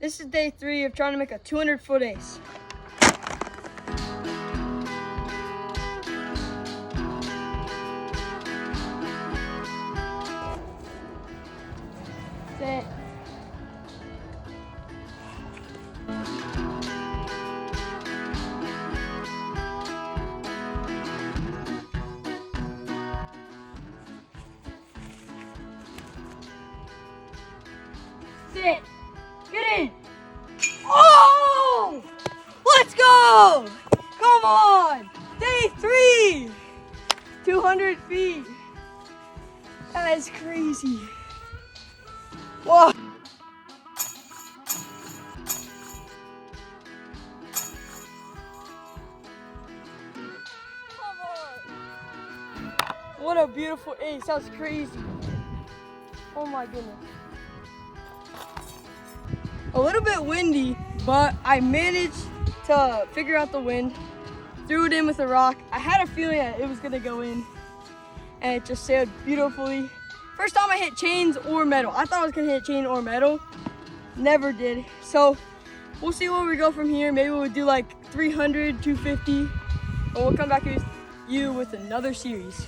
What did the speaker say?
This is day 3 of trying to make a 200-foot ace. Sit. Sit. Get in. Oh! Let's go! Come on! Day 3! 200 feet. That is crazy. Whoa! Come on! What a beautiful ace. That was crazy. Oh my goodness. A little bit windy, but I managed to figure out the wind. Threw it in with a rock. I had a feeling that it was gonna go in, and it just sailed beautifully. First time I hit chains or metal. I thought I was gonna hit chain or metal. Never did. So we'll see where we go from here. Maybe we'll do like 300, 250, and we'll come back to you with another series.